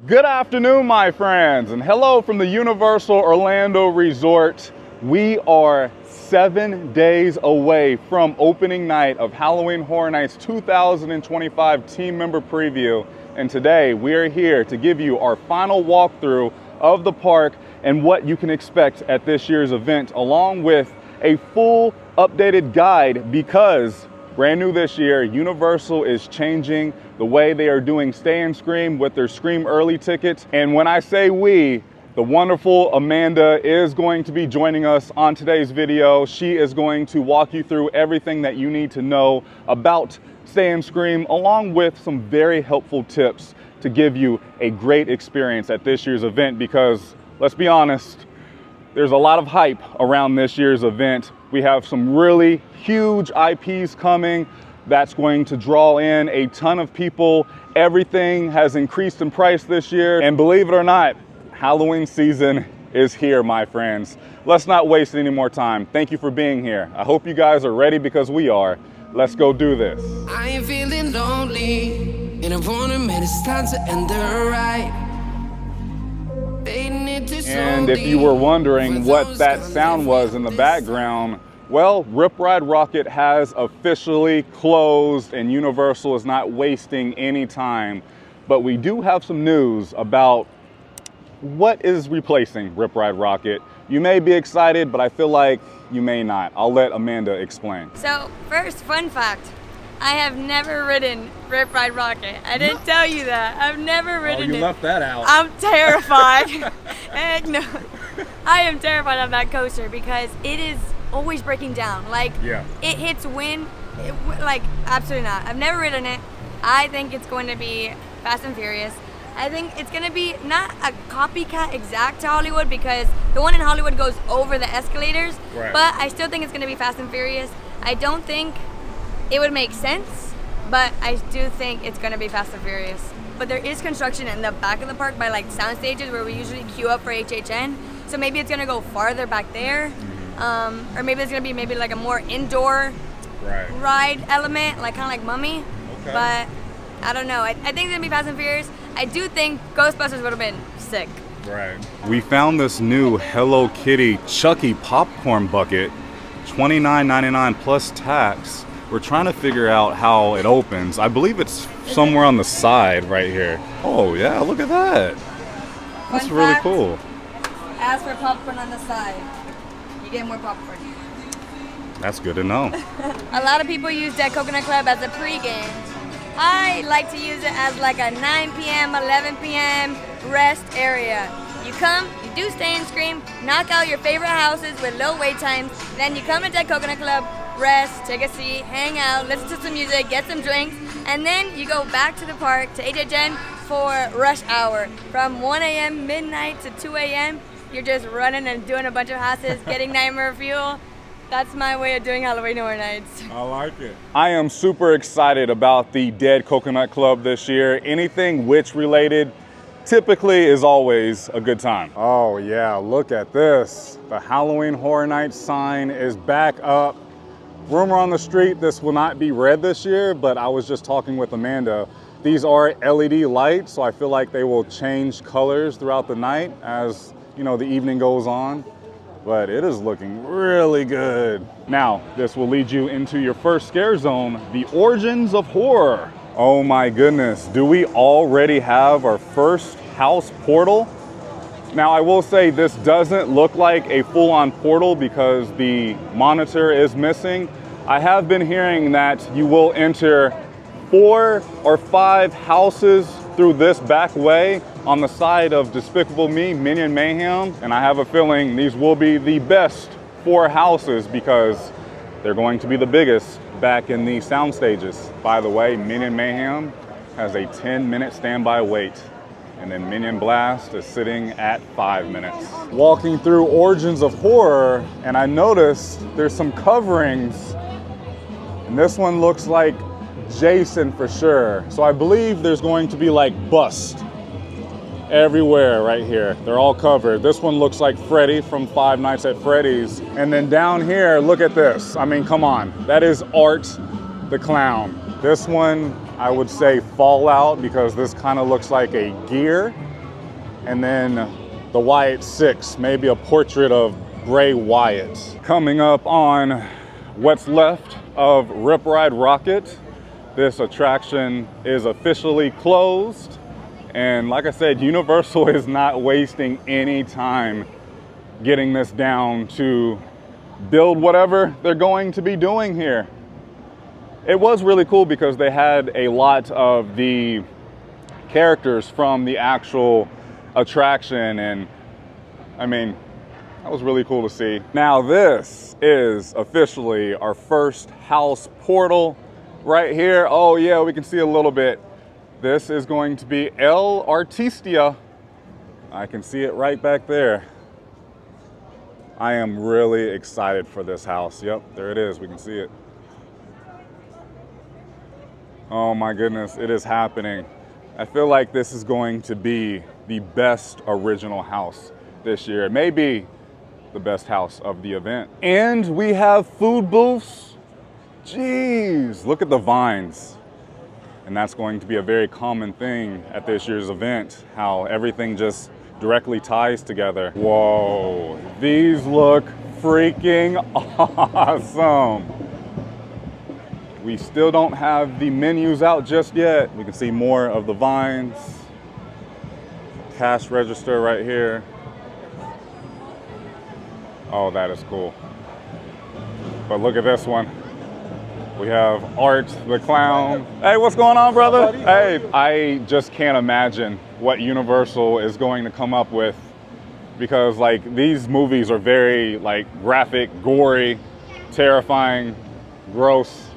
Good afternoon, my friends, and hello from the Universal Orlando Resort. We are 7 days away from opening night of Halloween Horror Nights 2025 team member preview. And today we are here to give you our final walkthrough of the park and what you can expect at this year's event, along with a full updated guide, because brand new this year, Universal is changing the way they are doing Stay and Scream with their Scream Early tickets. And when I say we, the wonderful Amanda is going to be joining us on today's video. She is going to walk you through everything that you need to know about Stay and Scream, along with some very helpful tips to give you a great experience at this year's event, because let's be honest, there's a lot of hype around this year's event. We have some really huge IPs coming that's going to draw in a ton of people. Everything has increased in price this year. And believe it or not, Halloween season is here, my friends. Let's not waste any more time. Thank you for being here. I hope you guys are ready, because we are. Let's go do this. I am feeling lonely, and I wanna admit it's time to end the ride. And if you were wondering what that sound was in the background, well, Rip Ride Rockit has officially closed and Universal is not wasting any time. But we do have some news about what is replacing Rip Ride Rockit. You may be excited, but I feel like you may not. I'll let Amanda explain. So first, fun fact. I have never ridden Rip Ride Rockit. I didn't tell you that. I've never ridden it. You left that out. I'm terrified. Heck no. I am terrified of that coaster because it is always breaking down. Like, it hits wind. Like, absolutely not. I've never ridden it. I think it's going to be Fast and Furious. I think it's going to be not a copycat exact to Hollywood, because the one in Hollywood goes over the escalators. Right. But I still think it's going to be Fast and Furious. I don't think it would make sense, but I do think it's going to be Fast and Furious. But there is construction in the back of the park by like sound stages where we usually queue up for HHN. So maybe it's going to go farther back there. Or maybe it's going to be maybe like a more indoor ride element, like kind of like Mummy. Okay. But I don't know. I think it's going to be Fast and Furious. I do think Ghostbusters would have been sick. Right. We found this new Hello Kitty Chucky popcorn bucket, $29.99 plus tax. We're trying to figure out how it opens. I believe it's somewhere on the side right here. Oh yeah, look at that. That's really cool. Ask for popcorn on the side. You get more popcorn. That's good to know. A lot of people use Dead Coconut Club as a pregame. I like to use it as like a 9 p.m., 11 p.m. rest area. You come, you do Stay and Scream, knock out your favorite houses with low wait times, then you come to Dead Coconut Club, rest, take a seat, hang out, listen to some music, get some drinks, and then you go back to the park to HHN for rush hour. From 1 a.m. midnight to 2 a.m., you're just running and doing a bunch of houses, getting Nightmare Fuel. That's my way of doing Halloween Horror Nights. I like it. I am super excited about the Dead Coconut Club this year. Anything witch related typically is always a good time. Oh yeah, look at this. The Halloween Horror Nights sign is back up. Rumor on the street, this will not be red this year, but I was just talking with Amanda. These are LED lights, so I feel like they will change colors throughout the night as, you know, the evening goes on. But it is looking really good. Now, this will lead you into your first scare zone, the Origins of Horror. Oh my goodness, do we already have our first house portal? Now, I will say this doesn't look like a full-on portal because the monitor is missing. I have been hearing that you will enter 4 or 5 houses through this back way on the side of Despicable Me, Minion Mayhem. And I have a feeling these will be the best 4 houses because they're going to be the biggest back in the sound stages. By the way, Minion Mayhem has a 10-minute standby wait. And then Minion Blast is sitting at 5 minutes. Walking through Origins of Horror, and I noticed there's some coverings, and this one looks like Jason for sure. So I believe there's going to be like bust everywhere right here. They're all covered. This one looks like Freddy from Five Nights at Freddy's. And then down here, look at this. I mean, come on. That is Art the Clown. This one, I would say Fallout, because this kind of looks like a gear. and then the Wyatt 6, maybe a portrait of Bray Wyatt. Coming up on what's left of Rip Ride Rocket, this attraction is officially closed. And like I said, Universal is not wasting any time getting this down to build whatever they're going to be doing here. It was really cool because they had a lot of the characters from the actual attraction, and I mean, that was really cool to see. Now this is officially our first house portal right here. Oh yeah, we can see a little bit. This is going to be El Artistia. I can see it right back there. I am really excited for this house. Yep, there it is, we can see it. Oh my goodness, it is happening. I feel like this is going to be the best original house this year. It may be the best house of the event. And we have food booths. Jeez, look at the vines. And that's going to be a very common thing at this year's event, how everything just directly ties together. Whoa, these look freaking awesome. We still don't have the menus out just yet. We can see more of the vines. Cash register right here. Oh, that is cool. But look at this one. We have Art the Clown. Hey, what's going on, brother? Hey, I just can't imagine what Universal is going to come up with, because like these movies are very like graphic, gory, terrifying, gross.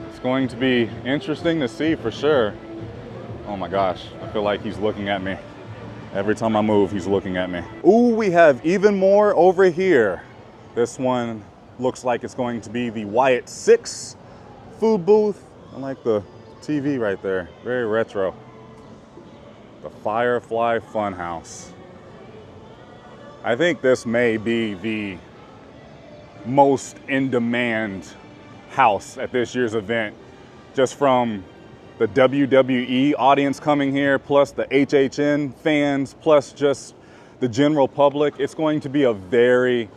It's going to be interesting to see for sure. Oh my gosh, I feel like he's looking at me. Every time I move, he's looking at me. Ooh, we have even more over here. This one looks like it's going to be the Wyatt 6 food booth. I like the TV right there, very retro. The Firefly Funhouse. I think this may be the most in-demand house at this year's event, just from the WWE audience coming here, plus the HHN fans, plus just the general public. It's going to be a very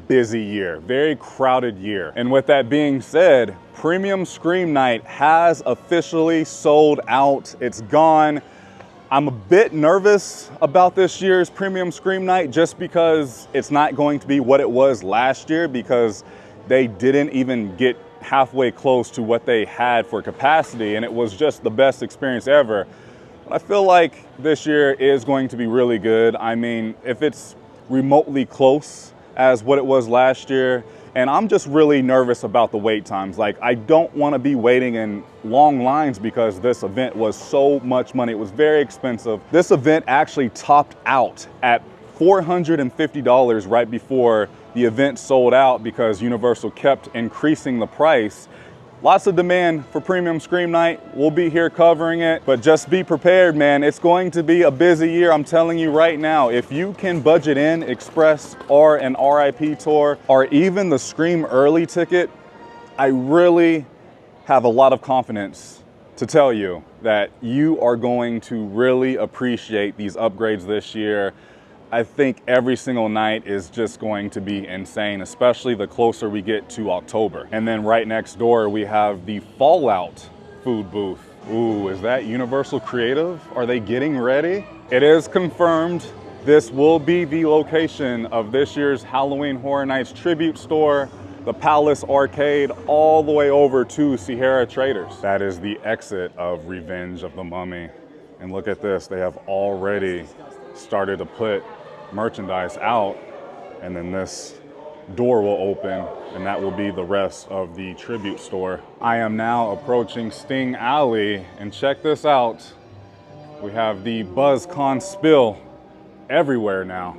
busy year, very crowded year. And with that being said, Premium Scream Night has officially sold out. It's gone. I'm a bit nervous about this year's Premium Scream Night just because it's not going to be what it was last year, because they didn't even get halfway close to what they had for capacity, and it was just the best experience ever. But I feel like this year is going to be really good. I mean, if it's remotely close as what it was last year, and I'm just really nervous about the wait times. Like, I don't want to be waiting in long lines because this event was so much money. It was very expensive. This event actually topped out at $450 right before the event sold out because Universal kept increasing the price. Lots of demand for Premium Scream Night. We'll be here covering it, but just be prepared, man. It's going to be a busy year. I'm telling you right now, if you can budget in Express or an RIP tour or even the Scream Early ticket, I really have a lot of confidence to tell you that you are going to really appreciate these upgrades this year. I think every single night is just going to be insane, especially the closer we get to October. And then right next door, we have the Fallout food booth. Ooh, is that Universal Creative? Are they getting ready? It is confirmed. This will be the location of this year's Halloween Horror Nights tribute store, the Palace Arcade, all the way over to Sierra Traders. That is the exit of Revenge of the Mummy. And look at this, they have already started to put merchandise out, and then this door will open and that will be the rest of the tribute store. I am now approaching Sting Alley, and check this out. We have the BuzzCon spill everywhere now,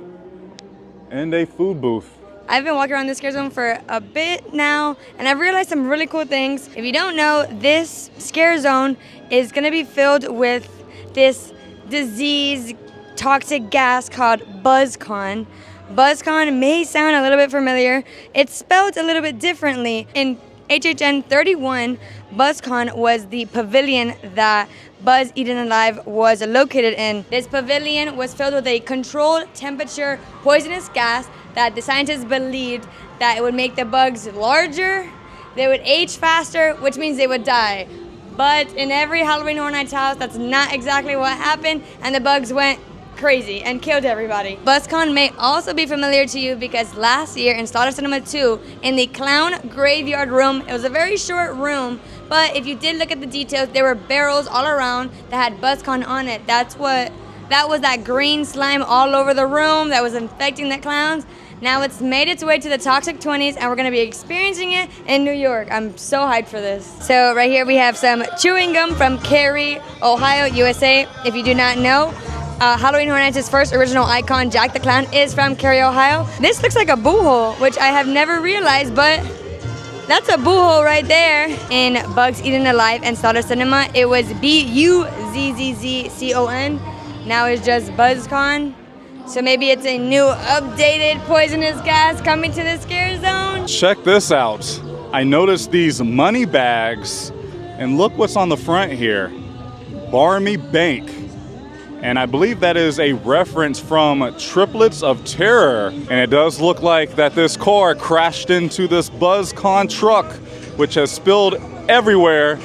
and a food booth. I've been walking around this scare zone for a bit now, and I've realized some really cool things. If you don't know, this scare zone is gonna be filled with this disease, toxic gas called BuzzCon. BuzzCon may sound a little bit familiar. It's spelled a little bit differently. In HHN 31, BuzzCon was the pavilion that Buzz Eaten Alive was located in. This pavilion was filled with a controlled temperature poisonous gas that the scientists believed that it would make the bugs larger, they would age faster, which means they would die. But in every Halloween Horror Nights house, that's not exactly what happened, and the bugs went crazy and killed everybody. BuzzCon may also be familiar to you because last year in Slaughter Cinema 2, in the Clown Graveyard Room, it was a very short room, but if you did look at the details, there were barrels all around that had BuzzCon on it. That was that green slime all over the room that was infecting the clowns. Now it's made its way to the Toxic 20s and we're gonna be experiencing it in New York. I'm so hyped for this. So right here we have some chewing gum from Cary, Ohio, USA. If you do not know, Halloween Horror Nights' first original icon, Jack the Clown, is from Cary, Ohio. This looks like a boo hole, which I have never realized, but that's a boo hole right there. In Bugs Eaten Alive and Slaughter Cinema, it was BUZZZCON. Now it's just BuzzCon. So maybe it's a new updated poisonous gas coming to the scare zone. Check this out. I noticed these money bags, and look what's on the front here. Barmy Bank. And I believe that is a reference from Triplets of Terror. And it does look like that this car crashed into this BuzzCon truck, which has spilled everywhere,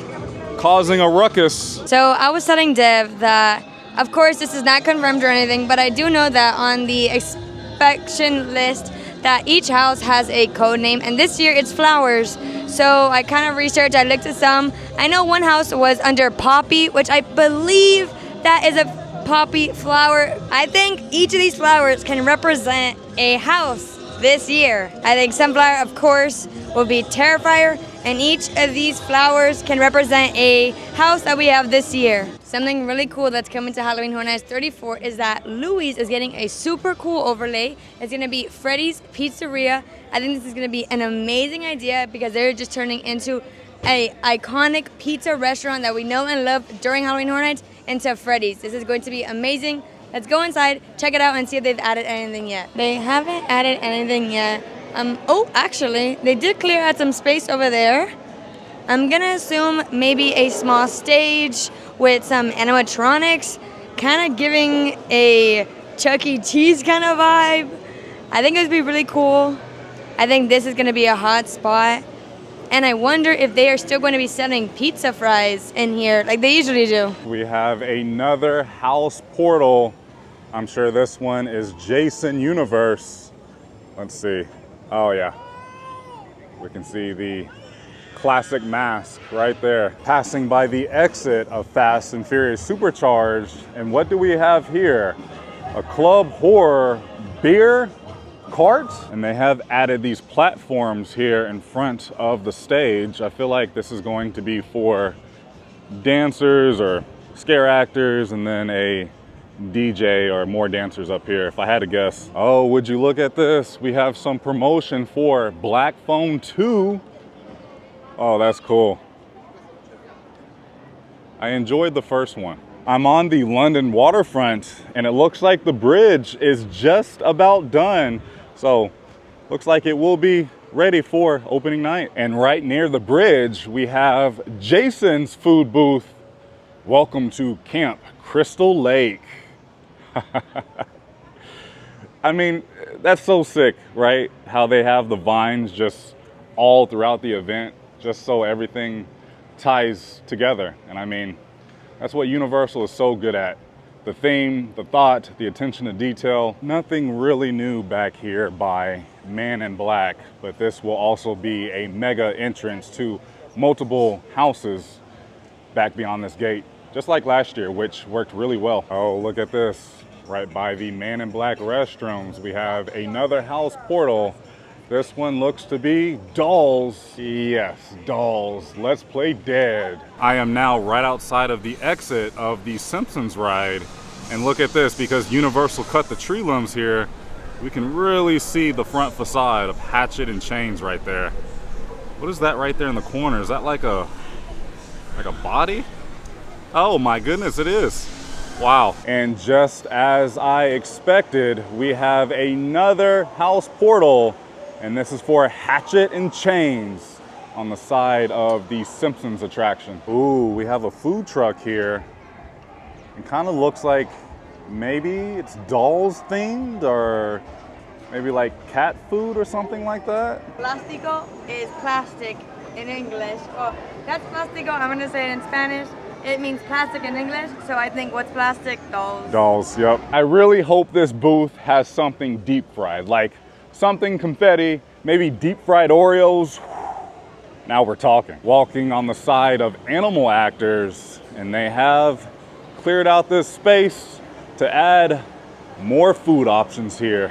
causing a ruckus. So I was telling Dev that, of course, this is not confirmed or anything, but I do know that on the inspection list that each house has a code name, and this year it's flowers. So I kind of researched, I looked at some. I know one house was under poppy, which I believe that is a poppy flower. I think each of these flowers can represent a house this year. I think sunflower, of course, will be Terrifier, and each of these flowers can represent a house that we have this year. Something really cool that's coming to Halloween Horror Nights 34 is that Louis is getting a super cool overlay. It's gonna be Freddy's Pizzeria. I think this is gonna be an amazing idea because they're just turning into a iconic pizza restaurant that we know and love during Halloween Horror Nights into Freddy's. This is going to be amazing. Let's go inside, check it out, and see if they've added anything yet. They haven't added anything yet. Oh, actually, they did clear out some space over there. I'm gonna assume maybe a small stage with some animatronics, kind of giving a Chuck E. Cheese kind of vibe. I think it would be really cool. I think this is gonna be a hot spot. And I wonder if they are still going to be selling pizza fries in here like they usually do. We have another house portal. I'm sure this one is Jason Universe. Let's see. Oh yeah. We can see the classic mask right there. Passing by the exit of Fast and Furious Supercharged. And what do we have here? A Club Horror beer cart, and they have added these platforms here in front of the stage. I feel like this is going to be for dancers or scare actors, and then a DJ or more dancers up here, if I had to guess. Oh, would you look at this? We have some promotion for Black Phone 2. Oh, that's cool. I enjoyed the first one. I'm on the London waterfront, and it looks like the bridge is just about done. So, looks like it will be ready for opening night. And right near the bridge, we have Jason's food booth. Welcome to Camp Crystal Lake. I mean, that's so sick, right? How they have the vines just all throughout the event, just so everything ties together. And I mean, that's what Universal is so good at. The theme, the thought, the attention to detail. Nothing really new back here by Man in Black, but this will also be a mega entrance to multiple houses back beyond this gate, just like last year, which worked really well. Oh, look at this. Right by the Man in Black restrooms, we have another house portal. This one looks to be dolls. Yes, dolls. Let's play dead. I am now right outside of the exit of the Simpsons ride. And look at this, because Universal cut the tree limbs here, we can really see the front facade of Hatchet and Chains right there. What is that right there in the corner? Is that like a body? Oh my goodness, it is. Wow. And just as I expected, we have another house portal. And this is for Hatchet and Chains. on the side of the Simpsons attraction. Ooh, we have a food truck here. It kind of looks like maybe it's dolls themed, or maybe like cat food or something like that. Plástico is plastic in English. Oh, that's plástico. I'm gonna say it in Spanish. It means plastic in English, so I think what's plastic? Dolls. Dolls, yep. I really hope this booth has something deep fried, like something confetti, maybe deep fried Oreos. Now we're talking. Walking on the side of animal actors, and they have cleared out this space to add more food options here.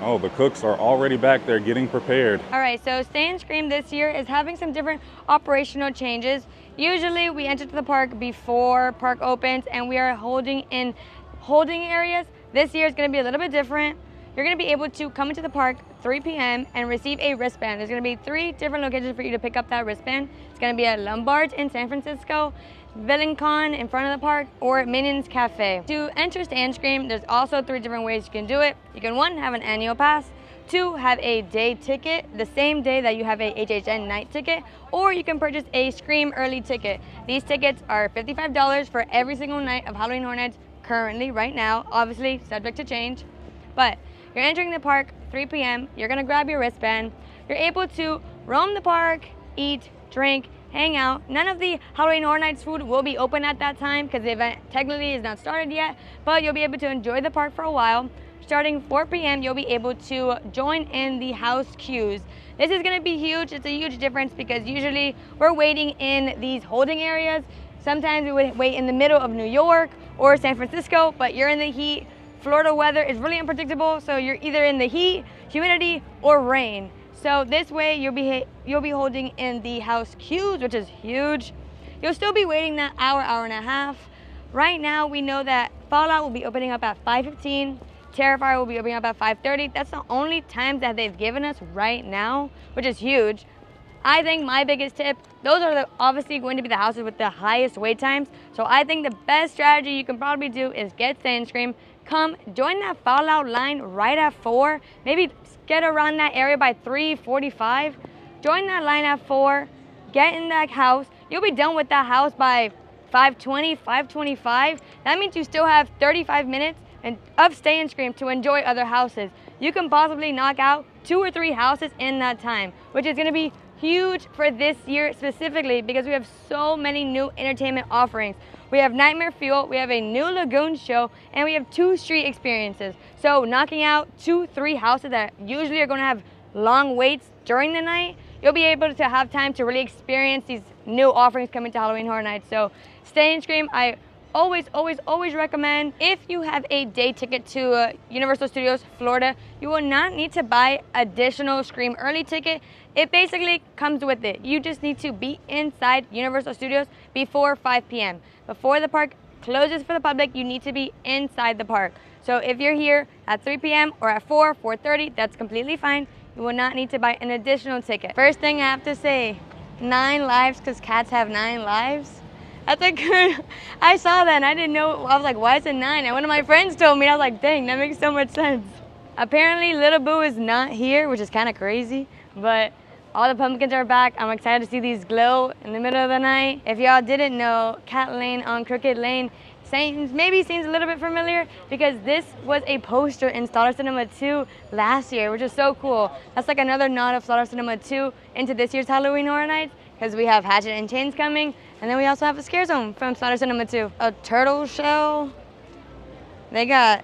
Oh, the cooks are already back there getting prepared. All right, so Stay and Scream this year is having some different operational changes. Usually we enter to the park before park opens and we are holding in holding areas. This year is gonna be a little bit different. You're gonna be able to come into the park 3 p.m. and receive a wristband. There's gonna be 3 different locations for you to pick up that wristband. It's gonna be at Lombard's in San Francisco, Villancon in front of the park, or Minions Cafe. To enter Stay and Scream, there's also 3 different ways you can do it. You can 1, have an annual pass, 2, have a day ticket, the same day that you have a HHN night ticket, or you can purchase a Scream early ticket. These tickets are $55 for every single night of Halloween Horror Nights currently, right now, obviously subject to change. But you're entering the park 3 p.m., you're gonna grab your wristband, you're able to roam the park, eat, drink, hang out. None of the Halloween Horror Nights food will be open at that time because the event technically is not started yet, but you'll be able to enjoy the park for a while. Starting 4 p.m., you'll be able to join in the house queues. This is gonna be huge. It's a huge difference because usually we're waiting in these holding areas. Sometimes we would wait in the middle of New York or San Francisco, but you're in the heat. Florida weather is really unpredictable, so you're either in the heat, humidity, or rain. So this way you'll be holding in the house queues, which is huge. You'll still be waiting that hour and a half. Right now we know that Fallout will be opening up at 5:15. Terrifier will be opening up at 5:30. That's the only times that they've given us right now, which is huge. I think my biggest tip, those are obviously going to be the houses with the highest wait times. So I think the best strategy you can probably do is get Stay and Scream. Come join that Fallout line right at 4. Maybe get around that area by 3:45. Join that line at 4. Get in that house. You'll be done with that house by 5:20, 5:25. That means you still have 35 minutes of Stay and Scream to enjoy other houses. You can possibly knock out 2 or 3 houses in that time, which is gonna be huge for this year specifically because we have so many new entertainment offerings. We have Nightmare Fuel, we have a new Lagoon show, and we have 2 street experiences. So knocking out 2, 3 houses that usually are gonna have long waits during the night, you'll be able to have time to really experience these new offerings coming to Halloween Horror Nights. So Stay and Scream, I always recommend. If you have a day ticket to Universal Studios Florida, you will not need to buy additional Scream early ticket. It basically comes with it. You just need to be inside Universal Studios before 5 p.m. Before the park closes for the public, you need to be inside the park. So if you're here at 3 p.m. or at 4, 4:30, that's completely fine. You will not need to buy an additional ticket. First thing I have to say, 9 lives because cats have 9 lives. That's a good, I saw that and I didn't know, I was like, why is it 9? And one of my friends told me, and I was like, dang, that makes so much sense. Apparently Little Boo is not here, which is kind of crazy, but all the pumpkins are back. I'm excited to see these glow in the middle of the night. If y'all didn't know, Cat Lane on Crooked Lane maybe seems a little bit familiar because this was a poster in Slaughter Cinema 2 last year, which is so cool. That's like another nod of Slaughter Cinema 2 into this year's Halloween Horror Nights because we have Hatchet and Chains coming, and then we also have a Scare Zone from Slaughter Cinema 2. A turtle shell. They got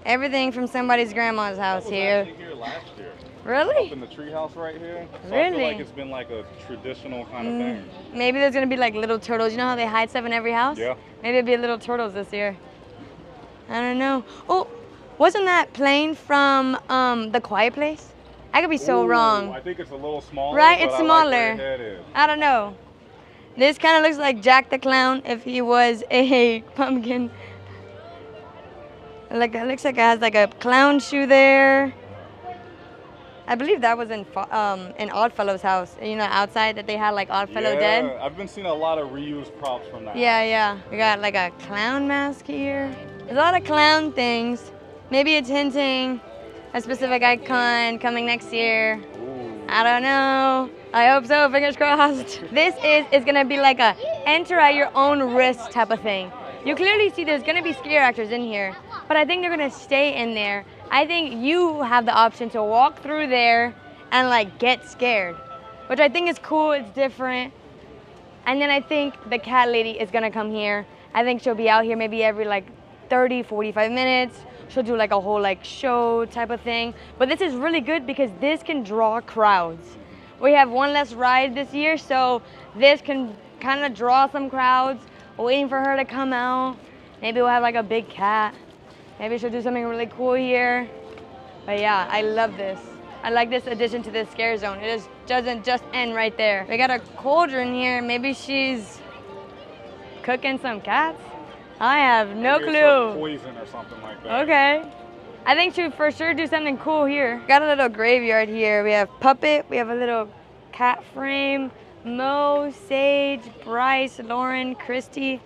everything from somebody's grandma's house here. Here last year. Really? Up in the treehouse right here. So Really? I feel like it's been like a traditional kind of thing. Maybe there's gonna be like little turtles. You know how they hide stuff in every house? Yeah. Maybe it'll be little turtles this year. I don't know. Oh, wasn't that plane from The Quiet Place? I could be so wrong. I think it's a little smaller. Right? But It's I like smaller. where your head is. I don't know. This kind of looks like Jack the Clown if he was a pumpkin. Like it looks like it has like a clown shoe there. I believe that was in Oddfellow's house. You know, outside that they had like Oddfellow dead. I've been seeing a lot of reused props from that. Yeah. We got like a clown mask here. There's a lot of clown things. Maybe it's hinting a specific icon coming next year. Ooh. I don't know. I hope so, fingers crossed. This is gonna be like a enter at your own risk type of thing. You clearly see there's gonna be scare actors in here, but I think they're gonna stay in there. I think you have the option to walk through there and like get scared, which I think is cool, it's different. And then I think the cat lady is gonna come here. I think she'll be out here maybe every like 30, 45 minutes. She'll do like a whole like show type of thing. But this is really good because this can draw crowds. We have one less ride this year, so this can kind of draw some crowds, waiting for her to come out. Maybe we'll have like a big cat. Maybe she'll do something really cool here. But yeah, I love this. I like this addition to the scare zone. It just doesn't just end right there. We got a cauldron here. Maybe she's cooking some cats? I have no clue. Poison or something like that. Okay. I think she would for sure do something cool here. Got a little graveyard here. We have Puppet, we have a little cat frame, Mo, Sage, Bryce, Lauren, Christy.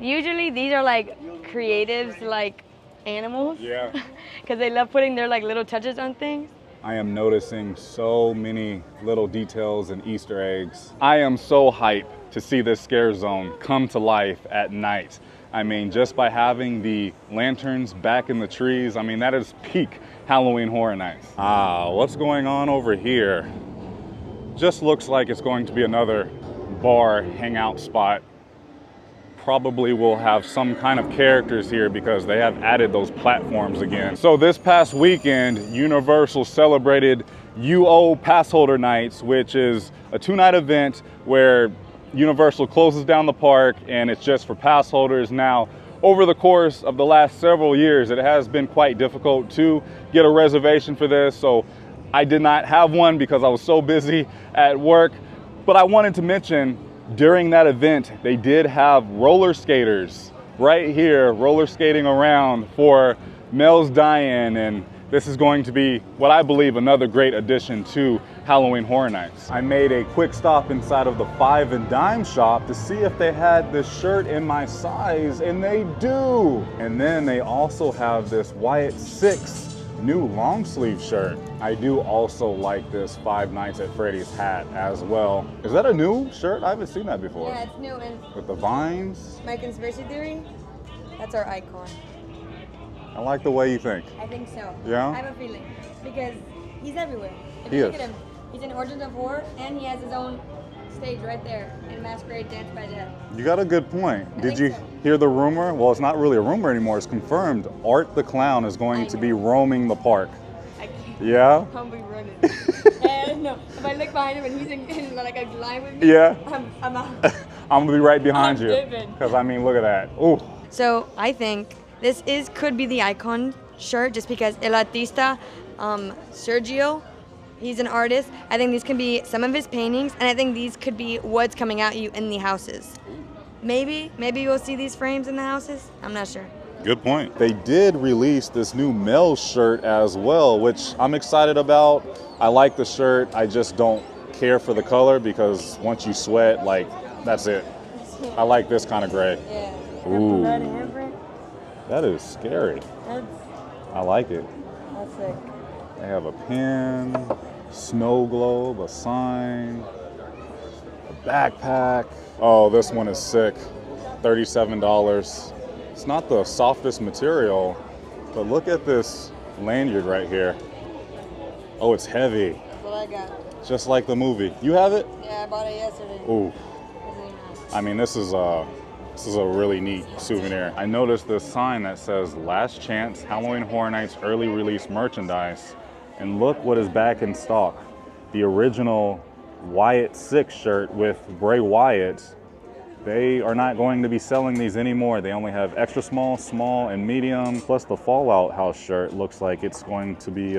Usually these are like creatives, like animals. Yeah. Because they love putting their like little touches on things. I am noticing so many little details and Easter eggs. I am so hyped to see this scare zone come to life at night. I mean, just by having the lanterns back in the trees, I mean, that is peak Halloween Horror Nights. Ah, what's going on over here? Just looks like it's going to be another bar hangout spot. Probably will have some kind of characters here because they have added those platforms again. So this past weekend, Universal celebrated UO Pass Holder Nights, which is a 2-night event where Universal closes down the park and it's just for pass holders. Now, over the course of the last several years, it has been quite difficult to get a reservation for this. So I did not have one because I was so busy at work. But I wanted to mention, during that event, they did have roller skaters right here, roller skating around for Mel's Die-In, and this is going to be what I believe another great addition to Halloween Horror Nights. I made a quick stop inside of the Five and Dime shop to see if they had this shirt in my size, and they do. And then they also have this Wyatt 6 new long sleeve shirt. I do also like this Five Nights at Freddy's hat as well. Is that a new shirt? I haven't seen that before. Yeah, it's new. And with the vines. my conspiracy theory, that's our icon. I like the way you think. I think so. Yeah? I have a feeling. Because he's everywhere. If He you look is. at him, he's in Origins of Horror, and he has his own stage right there in Masquerade Dance by Death. You got a good point. I Did think you so. hear the rumor? Well, it's not really a rumor anymore. It's confirmed. Art the Clown is going to be roaming the park. I can't. Yeah? I'll be running. And no, if I look behind him and he's in like a line with me, Yeah. I'm out. I'm gonna be right behind I'm you. dipping. Because I mean, look at that. Ooh. So I think this could be the icon shirt just because El Artista, Sergio, he's an artist. I think these can be some of his paintings, and I think these could be what's coming at you in the houses. Maybe you'll see these frames in the houses. I'm not sure. Good point. They did release this new Mel shirt as well, which I'm excited about. I like the shirt. I just don't care for the color because once you sweat, like, that's it. I like this kind of gray. Yeah. Ooh. Red handprint. That is scary. I like it. That's sick. They have a pen, snow globe, a sign, a backpack. Oh, this one is sick. $37. It's not the softest material, but look at this lanyard right here. Oh, it's heavy. That's what I got. Just like the movie. You have it? Yeah, I bought it yesterday. Ooh. Really nice. I mean, this is a really neat souvenir. I noticed this sign that says Last Chance Halloween Horror Nights Early Release Merchandise. And look what is back in stock. The original Wyatt 6 shirt with Bray Wyatt. They are not going to be selling these anymore. They only have extra small, small, and medium. Plus the Fallout House shirt looks like it's going to be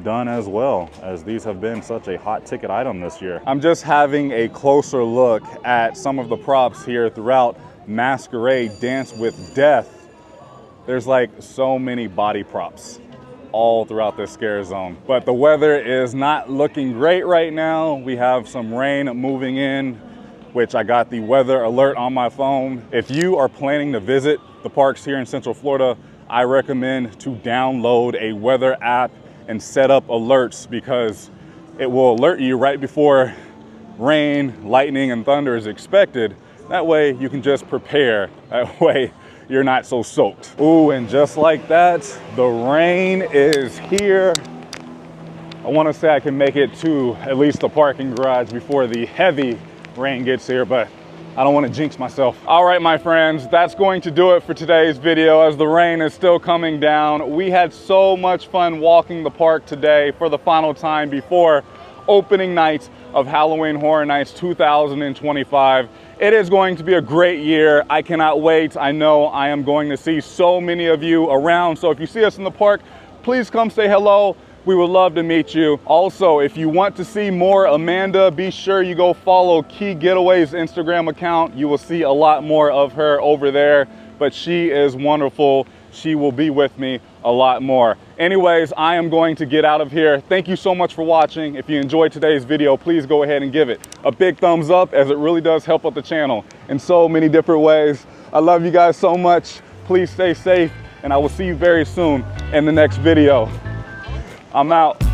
done as well, as these have been such a hot ticket item this year. I'm just having a closer look at some of the props here throughout Masquerade Dance with Death. There's like so many body props all throughout this scare zone. But the weather is not looking great right now. We have some rain moving in, which I got the weather alert on my phone. If you are planning to visit the parks here in Central Florida, I recommend to download a weather app and set up alerts because it will alert you right before rain, lightning, and thunder is expected. That way you can just prepare. That way you're not so soaked. Ooh, and just like that, the rain is here. I want to say I can make it to at least the parking garage before the heavy rain gets here, but I don't want to jinx myself. All right, my friends, that's going to do it for today's video as the rain is still coming down. We had so much fun walking the park today for the final time before opening night of Halloween Horror Nights 2025. It is going to be a great year. I cannot wait. I know I am going to see so many of you around. So if you see us in the park, please come say hello. We would love to meet you. Also, if you want to see more Amanda, be sure you go follow Key Getaway's Instagram account. You will see a lot more of her over there, but she is wonderful. She will be with me a lot more. Anyways, I am going to get out of here. Thank you so much for watching. If you enjoyed today's video, please go ahead and give it a big thumbs up, as it really does help out the channel in so many different ways. I love you guys so much. Please stay safe, and I will see you very soon in the next video. I'm out.